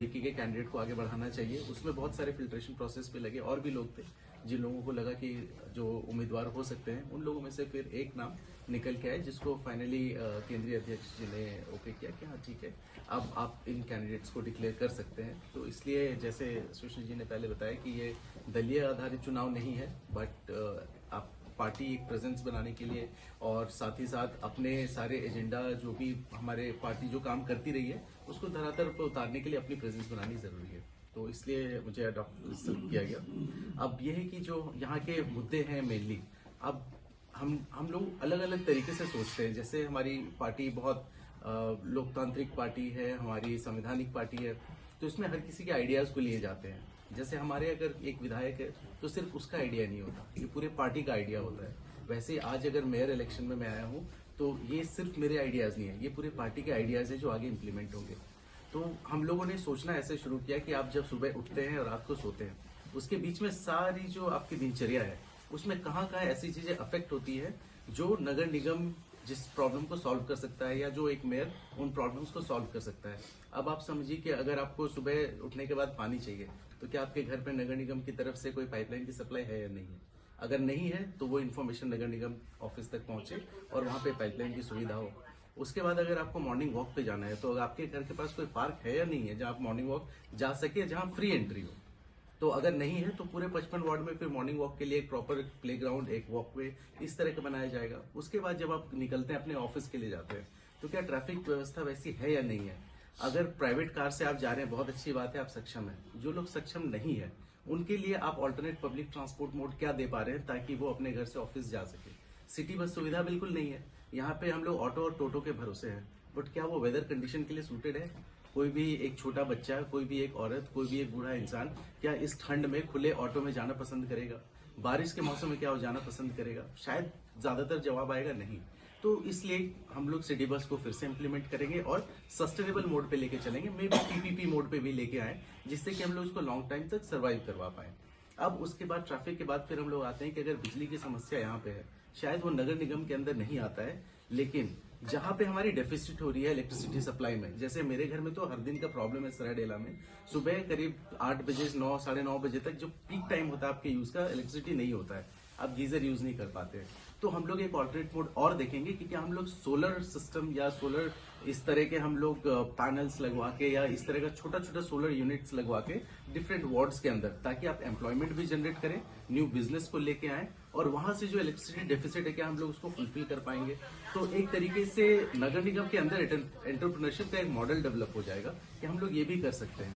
के कैंडिडेट को आगे बढ़ाना चाहिए। उसमें बहुत सारे फिल्ट्रेशन प्रोसेस पे लगे और भी लोग थे जिन लोगों को लगा कि जो उम्मीदवार हो सकते हैं, उन लोगों में से फिर एक नाम निकल के आए जिसको फाइनली केंद्रीय अध्यक्ष जी ने ओके किया कि हाँ ठीक है, अब आप इन कैंडिडेट्स को डिक्लेयर कर सकते हैं। तो इसलिए जैसे सुशील जी ने पहले बताया कि ये दलीय आधारित चुनाव नहीं है, बट आप पार्टी एक प्रेजेंस बनाने के लिए और साथ ही साथ अपने सारे एजेंडा जो भी हमारे पार्टी जो काम करती रही है उसको धरातल पर उतारने के लिए अपनी प्रेजेंस बनानी जरूरी है। तो इसलिए मुझे अडॉप्ट किया गया। अब यह है कि जो यहाँ के मुद्दे हैं मेनली, अब हम लोग अलग अलग तरीके से सोचते हैं। जैसे हमारी पार्टी बहुत लोकतांत्रिक पार्टी है, हमारी संवैधानिक पार्टी है, तो इसमें हर किसी के आइडियाज को लिए जाते हैं। जैसे हमारे अगर एक विधायक है तो सिर्फ उसका आइडिया नहीं होता, ये पूरे पार्टी का आइडिया होता है। वैसे आज अगर मेयर इलेक्शन में मैं आया हूँ तो ये सिर्फ मेरे आइडियाज नहीं है, ये पूरे पार्टी के आइडियाज है जो आगे इम्प्लीमेंट होंगे। तो हम लोगों ने सोचना ऐसे शुरू किया कि आप जब सुबह उठते हैं और रात को सोते हैं, उसके बीच में सारी जो आपकी दिनचर्या है उसमें कहाँ कहाँ ऐसी चीजें अफेक्ट होती है जो नगर निगम जिस प्रॉब्लम को सॉल्व कर सकता है या जो एक मेयर उन प्रॉब्लम्स को सॉल्व कर सकता है। अब आप समझिए कि अगर आपको सुबह उठने के बाद पानी चाहिए तो क्या आपके घर पे नगर निगम की तरफ से कोई पाइपलाइन की सप्लाई है या नहीं है? अगर नहीं है तो वो इन्फॉर्मेशन नगर निगम ऑफिस तक पहुंचे और वहां पे पाइपलाइन की सुविधा हो। उसके बाद अगर आपको मॉर्निंग वॉक पे जाना है तो आपके घर के पास कोई पार्क है या नहीं है जहां आप मॉर्निंग वॉक जा सके, जहां फ्री एंट्री हो। तो अगर नहीं है तो पूरे 55 वार्ड में फिर मॉर्निंग वॉक के लिए एक प्रॉपर प्लेग्राउंड, एक वॉकवे इस तरह का बनाया जाएगा। उसके बाद जब आप निकलते हैं अपने ऑफिस के लिए जाते हैं तो क्या ट्रैफिक व्यवस्था वैसी है या नहीं है? अगर प्राइवेट कार से आप जा रहे हैं बहुत अच्छी बात है, आप सक्षम है। जो लोग सक्षम नहीं है उनके लिए आप ऑल्टरनेट पब्लिक ट्रांसपोर्ट मोड क्या दे पा रहे हैं ताकि वो अपने घर से ऑफिस जा सके? सिटी बस सुविधा बिल्कुल नहीं है। यहाँ पे हम लोग ऑटो और टोटो के भरोसे हैं, बट क्या वो वेदर कंडीशन के लिए सूटेड है? कोई भी एक छोटा बच्चा, कोई भी एक औरत, कोई भी एक बूढ़ा इंसान क्या इस ठंड में खुले ऑटो में जाना पसंद करेगा? बारिश के मौसम में क्या वो जाना पसंद करेगा? शायद ज्यादातर जवाब आएगा नहीं। तो इसलिए हम लोग सिटी बस को फिर से इम्प्लीमेंट करेंगे और सस्टेनेबल मोड पे लेके चलेंगे, मे बी पीपीपी मोड पे भी लेके आए, जिससे कि हम लोग उसको लॉन्ग टाइम तक सर्वाइव करवा पाए। अब उसके बाद ट्रैफिक के बाद फिर हम लोग आते हैं कि अगर बिजली की समस्या यहाँ पे है, शायद वो नगर निगम के अंदर नहीं आता है, लेकिन जहां पे हमारी डेफिसिट हो रही है इलेक्ट्रिसिटी सप्लाई में, जैसे मेरे घर में तो हर दिन का प्रॉब्लम है सरायडेला में, सुबह करीब 8 बजे 9 साढ़े 9 बजे तक जो पीक टाइम होता है आपके यूज का, इलेक्ट्रिसिटी नहीं होता है, आप गीजर यूज नहीं कर पाते हैं। तो हम लोग एक ऑल्टरनेट मोड और देखेंगे कि क्या हम लोग सोलर सिस्टम या सोलर इस तरह के हम लोग पैनल्स लगवा के या इस तरह का छोटा छोटा सोलर यूनिट्स लगवा के डिफरेंट वार्ड्स के अंदर, ताकि आप एम्प्लॉयमेंट भी जनरेट करें, न्यू बिजनेस को लेके आए और वहां से जो इलेक्ट्रिसिटी डेफिसिट है क्या हम लोग उसको फुलफिल कर पाएंगे। तो एक तरीके से नगर निगम के अंदर एंटरप्रेन्योरशिप का एक मॉडल डेवलप हो जाएगा कि हम लोग ये भी कर सकते हैं।